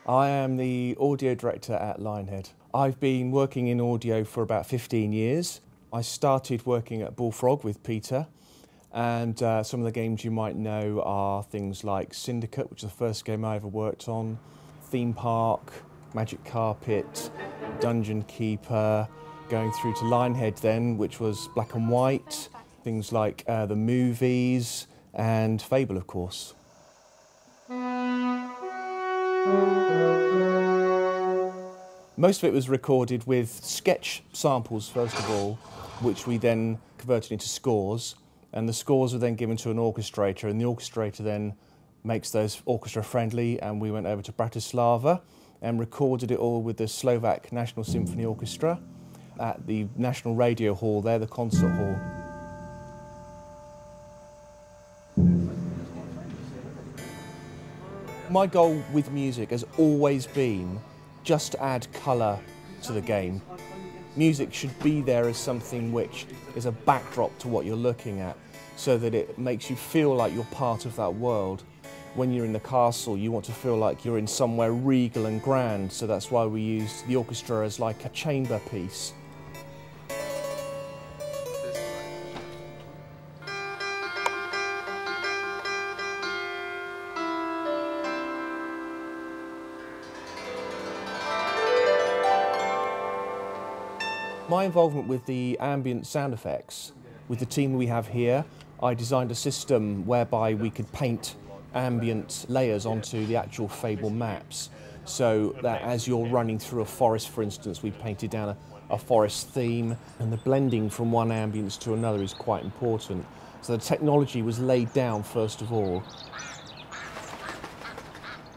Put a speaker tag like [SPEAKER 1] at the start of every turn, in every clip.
[SPEAKER 1] I am the audio director at Lionhead. I've been working in audio for about 15 years. I started working at Bullfrog with Peter, and some of the games you might know are things like Syndicate, which is the first game I ever worked on, Theme Park, Magic Carpet, Dungeon Keeper, going through to Lionhead then, which was black and white, things like the movies, and Fable, of course. Most of it was recorded with sketch samples, first of all, which we then converted into scores, and the scores were then given to an orchestrator, and the orchestrator then makes those orchestra friendly, and we went over to Bratislava and recorded it all with the Slovak National Symphony Orchestra at the National Radio Hall there, the concert hall. My goal with music has always been just to add colour to the game. Music should be there as something which is a backdrop to what you're looking at, so that it makes you feel like you're part of that world. When you're in the castle, you want to feel like you're in somewhere regal and grand, so that's why we used the orchestra as like a chamber piece. My involvement with the ambient sound effects, with the team we have here, I designed a system whereby we could paint ambient layers onto the actual Fable maps, so that as you're running through a forest, for instance, we painted down a forest theme, and the blending from one ambience to another is quite important. So the technology was laid down first of all.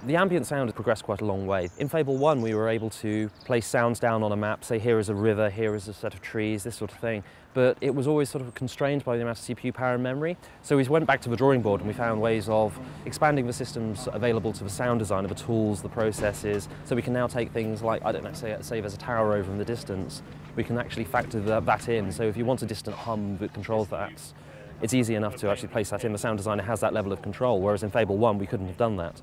[SPEAKER 2] The ambient sound has progressed quite a long way. In Fable 1 we were able to place sounds down on a map, say here is a river, here is a set of trees, this sort of thing, but it was always sort of constrained by the amount of CPU power and memory. So we went back to the drawing board and we found ways of expanding the systems available to the sound designer, the tools, the processes, so we can now take things like, I don't know, say there's a tower over in the distance, we can actually factor that in. So if you want a distant hum that controls that, it's easy enough to actually place that in. The sound designer has that level of control, whereas in Fable 1 we couldn't have done that.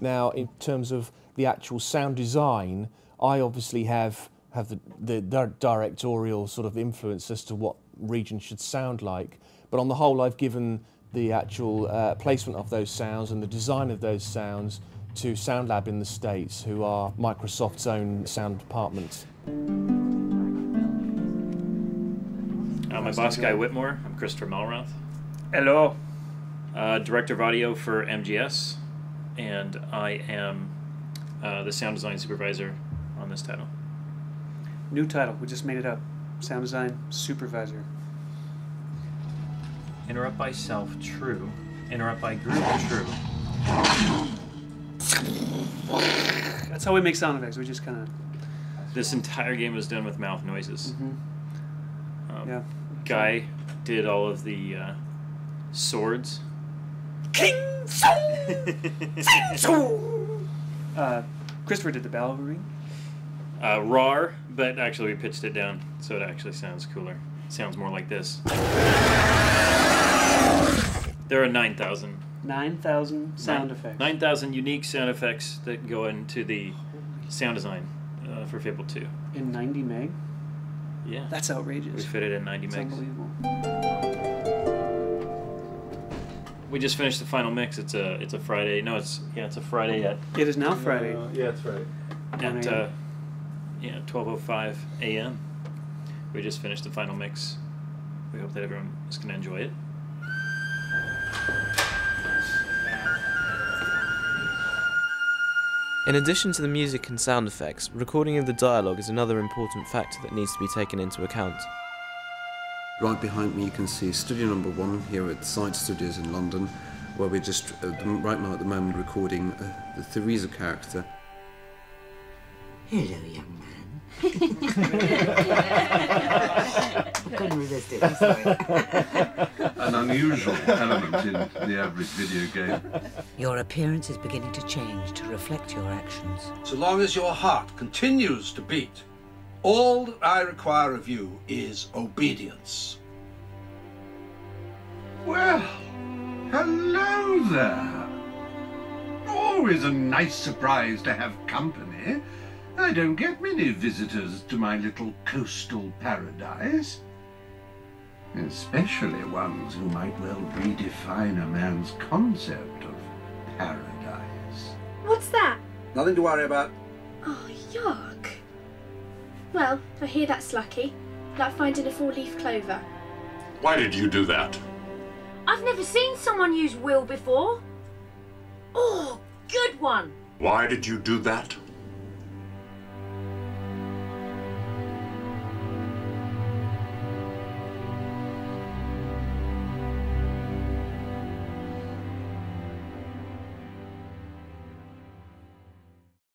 [SPEAKER 1] Now, in terms of the actual sound design, I obviously have the directorial sort of influence as to what regions should sound like. But on the whole, I've given the actual placement of those sounds and the design of those sounds to Sound Lab in the States, who are Microsoft's own sound department.
[SPEAKER 3] My boss, Guy Whitmore. I'm Christopher Malroth.
[SPEAKER 4] Hello.
[SPEAKER 3] Director of audio for MGS. And I am the sound design supervisor on this title.
[SPEAKER 4] New title, we just made it up. Sound design supervisor.
[SPEAKER 3] Interrupt by self, true. Interrupt by group, true.
[SPEAKER 4] That's how we make sound effects, we just kind of...
[SPEAKER 3] This entire game was done with mouth noises.
[SPEAKER 4] Mm-hmm. Yeah.
[SPEAKER 3] Guy did all of the swords.
[SPEAKER 4] King Christopher did the bell ring.
[SPEAKER 3] RAR, but actually we pitched it down so it actually sounds cooler. It sounds more like this. There are 9,000.
[SPEAKER 4] 9,000 sound effects.
[SPEAKER 3] 9,000 unique sound effects that go into the sound design for Fable 2.
[SPEAKER 4] In 90 meg?
[SPEAKER 3] Yeah.
[SPEAKER 4] That's outrageous.
[SPEAKER 3] We fit it in 90
[SPEAKER 4] That's
[SPEAKER 3] megs.
[SPEAKER 4] unbelievable.
[SPEAKER 3] We just finished the final mix. It's a Friday. No, it's a Friday at.
[SPEAKER 4] It is now Friday.
[SPEAKER 1] Yeah, it's Friday.
[SPEAKER 3] At 12:05 a.m. We just finished the final mix. We hope that everyone is going to enjoy it.
[SPEAKER 5] In addition to the music and sound effects, recording of the dialogue is another important factor that needs to be taken into account.
[SPEAKER 6] Right behind me you can see studio number 1 here at Side Studios in London, where we're just right now at the moment recording the Theresa character.
[SPEAKER 7] Hello, young man. I couldn't resist it, I'm sorry.
[SPEAKER 8] An unusual element in the average video game.
[SPEAKER 7] Your appearance is beginning to change to reflect your actions.
[SPEAKER 9] So long as your heart continues to beat, all that I require of you is obedience.
[SPEAKER 8] Well, hello there. Always a nice surprise to have company. I don't get many visitors to my little coastal paradise. Especially ones who might well redefine a man's concept of paradise.
[SPEAKER 10] What's that?
[SPEAKER 9] Nothing to worry about.
[SPEAKER 10] Oh, yuck. Well, I hear that's lucky. Like finding a 4-leaf clover.
[SPEAKER 11] Why did you do that?
[SPEAKER 12] I've never seen someone use will before. Oh, good one.
[SPEAKER 11] Why did you do that?